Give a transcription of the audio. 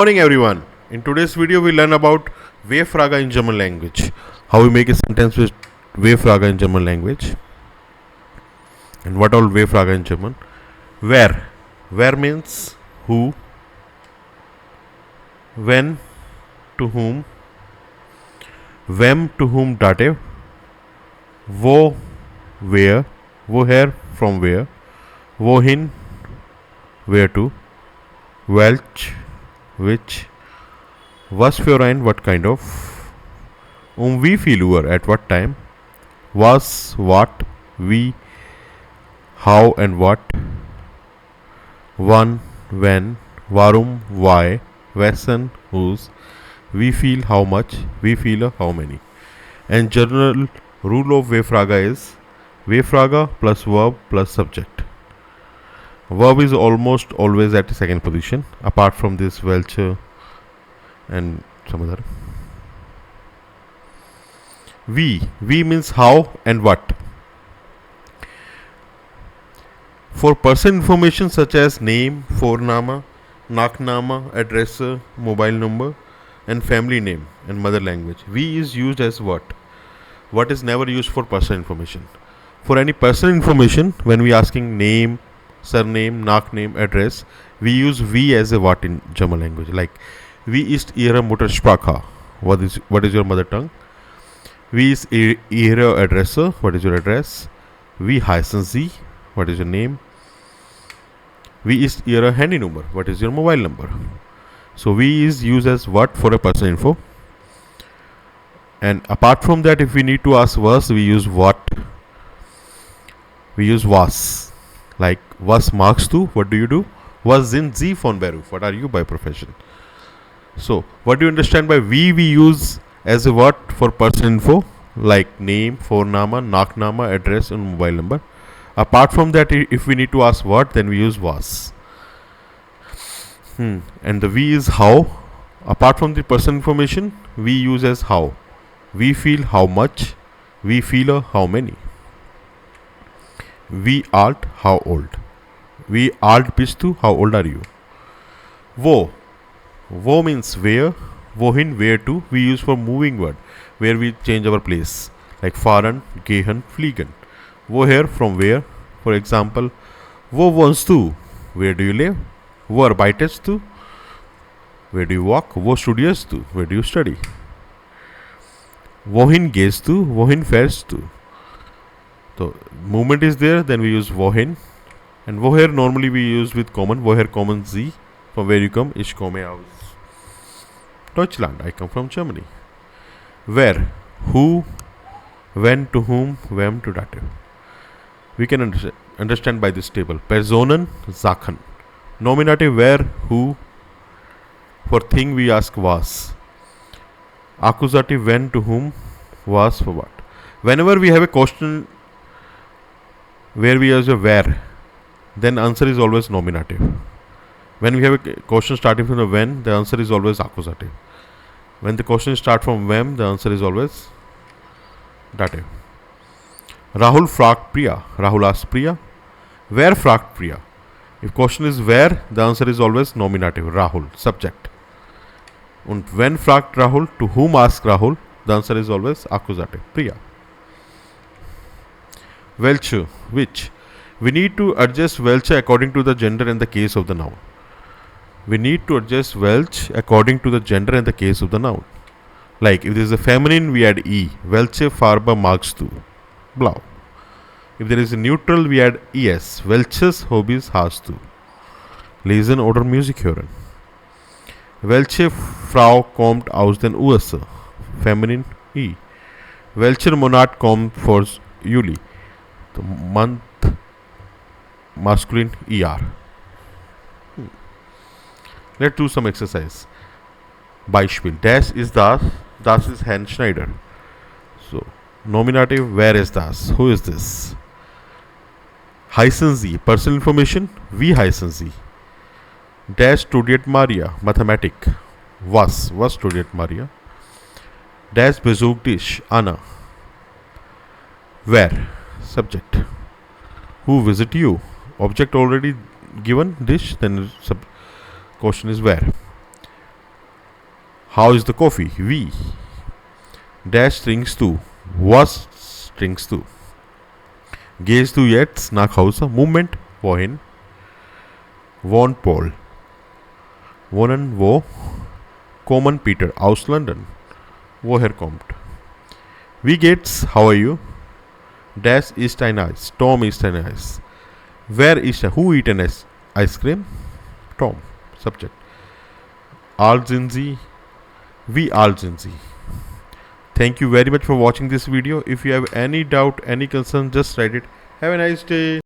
Morning everyone. In today's video we learn about W-Frage in German language. How we make a sentence with W-Frage in German language. And what all W-Frage in German? Where. Where means who, when to whom, wem to whom dative, wo where, woher from where, wohin where to, welch which, was für ein what kind of, wie viel Uhr at what time, was what, wie how and what, wann when, warum why, wessen whose, wie viel how much, wie viele how many. And general rule of W-Frage is W-Frage plus verb plus subject. Verb is almost always at the second position, apart from this welche and some other. Wie means how and what. For person information such as name, Vorname, Nachname, address, mobile number, and family name and mother language, wie is used as what. What is never used for person information. For any person information, when we asking name, surname, Nachname, address, we use wie as a what in German language. Like, wie ist Ihre Muttersprache? What is your mother tongue? Wie ist Ihre Adresse? What is your address? Wie heißen Sie? What is your name? Wie ist Ihre Handynummer? What is your mobile number? So wie is used as what for a person info. And apart from that, if we need to ask was, we use what. We use was. Like, was magst du? What do you do? Was sind Sie von Beruf? What are you by profession? So, what do you understand by we use as a what for person info? Like name, Vorname, Nachname, address, and mobile number. Apart from that, if we need to ask what, then we use was. And the we is how. Apart from the person information, we use as how. We feel how much. We feel how many. We alt how old. We alt bist du, how old are you? Wo means where. Wohin where to. We use for moving word where we change our place, like fahren, gehen, fliegen. Woher from where. For example, wo wohnst du? Where do you live? Wo arbeitest du? Where do you walk? Wo studierst du? Where do you study? Wohin gehst du? Wohin fährst du? So movement is there, then we use wohin. And woher normally we use with common. Woher kommen Sie? From where you come? Ich komme aus Deutschland. I come from Germany. Where? Who? When to whom? Wem to dative. We can understand by this table. Personen, Sachen. Nominative where, who. For thing we ask was. Accusative when to whom, was for what. Whenever we have a question where we use a where, then answer is always nominative. When we have a question starting from the when, the answer is always accusative. When the question starts from wem, the answer is always dative. Rahul fragt Priya. Rahul asked Priya. Where fragt Priya? If question is where, the answer is always nominative. Rahul, subject. And when fragt Rahul, to whom asked Rahul, the answer is always accusative. Priya. Welche, which. We need to adjust welche according to the gender and the case of the noun. We need to adjust welche according to the gender and the case of the noun. Like, if there is a feminine, we add e. Welche Farbe magst du? Blau. If there is a neutral, we add es. Welches Hobbys hast du? Lesen oder Musik hören. Welche Frau kommt aus den USA? Feminine e. Welcher Monat kommt vor Juli? The month masculine er. Let's do some exercise. Beispiel. Das ist das. Das ist Herrn Schneider. So, nominative, where is das? Who is this? Heißen Sie. Personal information. Wie heißen Sie? Das studiert Maria. Mathematik. Was studiert Maria? Das besucht dich. Anna. Where? Subject. Who visit you? Object already given, dish, then question is where. How is the coffee? Wie. Dash strings to. Was strings to. Gehst du jetzt nach Hause? Movement. Wohin. Wohnt Paul. Wohnen wo? Kommen Peter. Aus London. Woher kommt? Wie geht's? How are you? Dash ist ein Eis. Tom ist ein Eis. Wer ist er? Who eat an ice cream? Tom. Subject. Alt sind sie? Wie alt sind sie? Thank you very much for watching this video. If you have any doubt, any concern, just write it. Have a nice day.